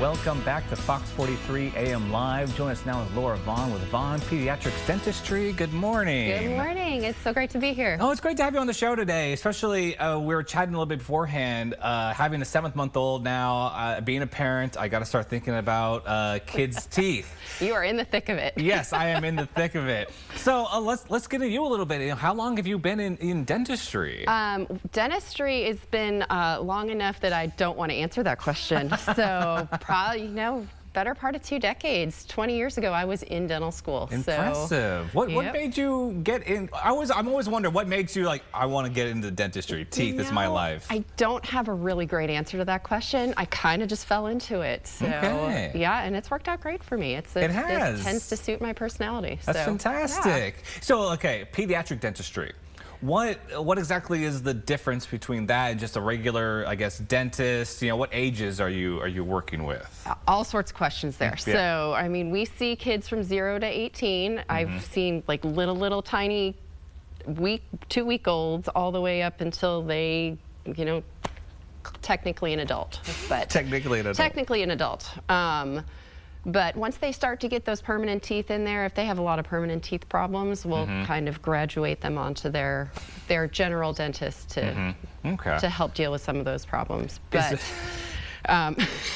Welcome back to Fox 43 AM Live. Join us now is Laura Vaughn with Vaughn Pediatric Dentistry. Good morning. Good morning. It's so great to be here. Oh, it's great to have you on the show today, especially we were chatting a little bit beforehand. Having a 7-month-old now, being a parent, I got to start thinking about kids' teeth. You are in the thick of it. Yes, I am in the thick of it. So let's get into you a little bit. How long have you been in dentistry? Dentistry has been long enough that I don't want to answer that question. So probably, better part of 2 decades. 20 years ago, I was in dental school. Impressive. So, what made you get in? I'm always wondering what makes you like, I want to get into dentistry. Teeth is my life. I don't have a really great answer to that question. I kind of just fell into it. So yeah, and it's worked out great for me. It tends to suit my personality. That's fantastic. Yeah. So okay, pediatric dentistry. What exactly is the difference between that and just a regular, I guess, dentist? What ages are you working with? All sorts of questions there. Yeah. So, I mean, we see kids from 0 to 18. I've seen like little tiny 2-week-olds all the way up until they, technically an adult. But technically an adult. But once they start to get those permanent teeth in there, if they have a lot of permanent teeth problems, we'll kind of graduate them onto their general dentist to help deal with some of those problems. But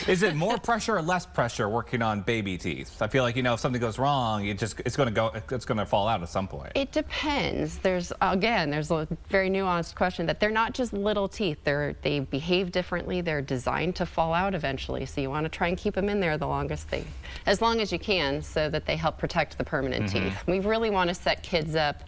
is it more pressure or less pressure working on baby teeth? I feel like, if something goes wrong, it's going to fall out at some point. It depends. There's a very nuanced question that they're not just little teeth. They behave differently. They're designed to fall out eventually. So you want to try and keep them in there as long as you can, so that they help protect the permanent teeth. We really want to set kids up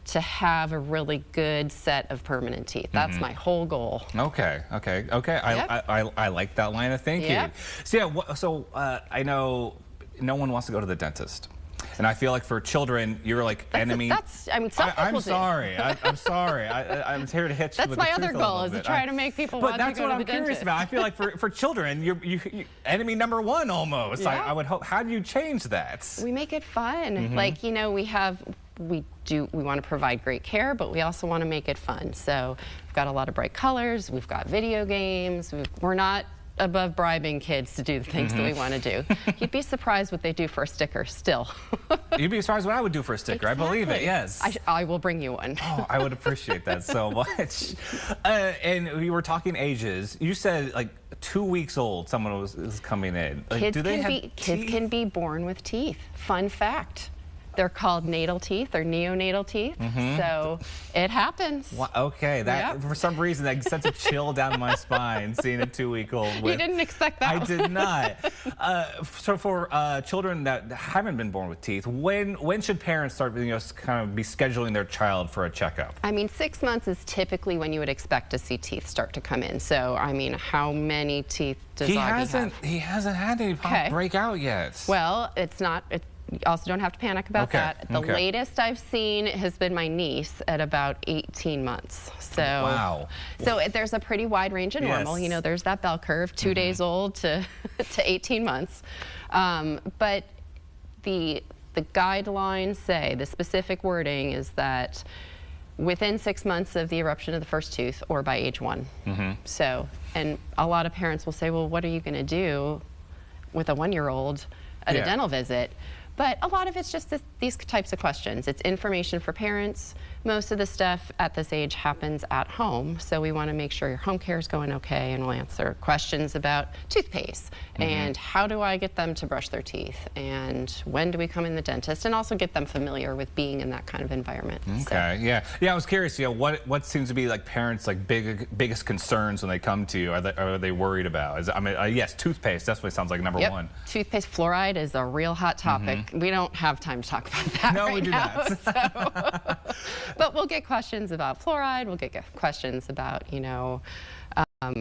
to have a really good set of permanent teeth. That's my whole goal. Okay. Yep. I like that line of thinking. Yep. So I know no one wants to go to the dentist. And I feel like for children, you're like enemy. Some people I'm sorry. I'm sorry. I'm here to hit you with the truth. That's my other goal, is to try to make people want to go to the dentist. But that's what I'm curious about. I feel like for children, you enemy number 1 almost. Yeah. I would hope. How do you change that? We make it fun. Like, we want to provide great care, but we also want to make it fun. So we've got a lot of bright colors. We've got video games. We're not above bribing kids to do the things that we want to do. You'd be surprised what they do for a sticker still. You'd be surprised what I would do for a sticker. Exactly. I believe it, yes. I will bring you one. Oh, I would appreciate that so much. And we were talking ages. You said like 2 weeks old someone was coming in. Like, kids can be born with teeth. Fun fact. They're called natal teeth or neonatal teeth, so it happens. Well, okay, for some reason that sends a chill down my spine seeing a 2-week-old. You didn't expect that. I did not. So for children that haven't been born with teeth, when should parents start, kind of be scheduling their child for a checkup? I mean, 6 months is typically when you would expect to see teeth start to come in. So, I mean, how many teeth does Augie have? He hasn't had any break out yet. Well, you also don't have to panic about that. The latest I've seen has been my niece at about 18 months. So, wow. So there's a pretty wide range of normal. There's that bell curve, 2 days old to 18 months. But the guidelines say, the specific wording is that within 6 months of the eruption of the first tooth or by age 1. So, and a lot of parents will say, well, what are you going to do with a 1-year-old at a dental visit? But a lot of it's just these types of questions. It's information for parents. Most of the stuff at this age happens at home, so we want to make sure your home care is going okay, and we'll answer questions about toothpaste and how do I get them to brush their teeth, and when do we come in the dentist, and also get them familiar with being in that kind of environment. Okay, yeah. I was curious, what seems to be like parents' biggest concerns when they come to you? Are they worried about? Yes, toothpaste definitely sounds like number 1. Toothpaste fluoride is a real hot topic. We don't have time to talk about that. No, we do not. So. But we'll get questions about fluoride. We'll get questions about,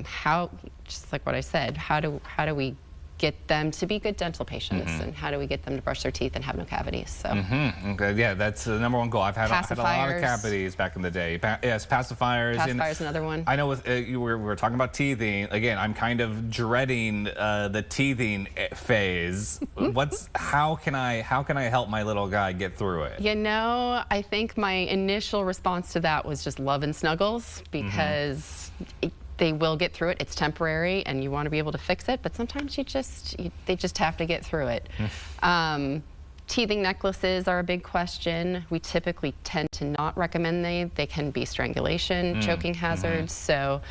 how, just like what I said, how do we get them to be good dental patients, and how do we get them to brush their teeth and have no cavities? So. Okay, yeah, that's the number 1 goal. I've had a lot of cavities back in the day. Yes, pacifiers. Pacifiers, another one. I know with we were talking about teething. Again, I'm kind of dreading the teething phase. How can I help my little guy get through it? I think my initial response to that was just love and snuggles, because they will get through it. It's temporary, and you want to be able to fix it, but sometimes they just have to get through it. Teething necklaces are a big question. We typically tend to not recommend they can be strangulation, choking hazards. So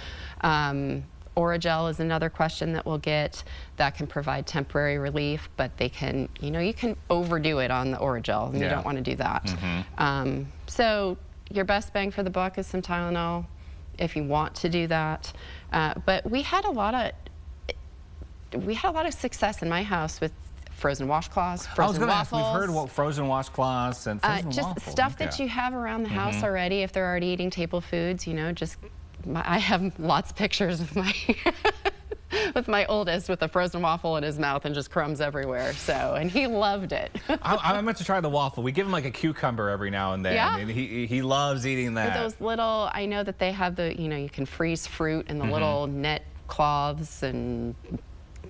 Oragel is another question that we'll get that can provide temporary relief, but they can, you can overdo it on the Oragel, and you don't want to do that. So your best bang for the buck is some Tylenol if you want to do that. But we had a lot of success in my house with frozen washcloths, frozen waffles. We've heard about frozen washcloths and frozen just waffles. Stuff that you have around the house already. If they're already eating table foods, I have lots of pictures of my with my oldest with a frozen waffle in his mouth and just crumbs everywhere. So, and he loved it. I meant to try the waffle. We give him like a cucumber every now and then. Yeah. And he loves eating that. Or those little, I know that they have the, you can freeze fruit in the little net cloths and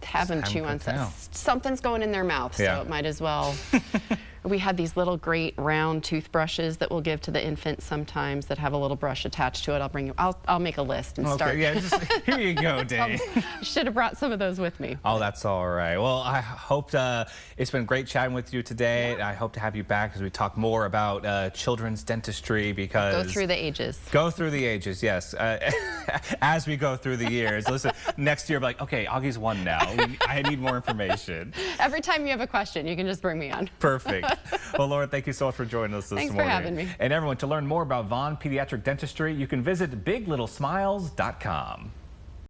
have them chew on stuff. Something's going in their mouth, so it might as well. We had these little great round toothbrushes that we'll give to the infants sometimes that have a little brush attached to it. I'll make a list and start. Yeah, here you go, Dave. Should have brought some of those with me. Oh, that's all right. Well, I hope it's been great chatting with you today. Yeah. I hope to have you back as we talk more about children's dentistry, because... Go through the ages. Go through the ages, yes. As we go through the years. Listen, next year, be like, okay, Augie's 1 now. I need more information. Every time you have a question, you can just bring me on. Perfect. Well, Laura, thank you so much for joining us this morning. Thanks for having me. And everyone, to learn more about Vaughn Pediatric Dentistry, you can visit biglittlesmiles.com.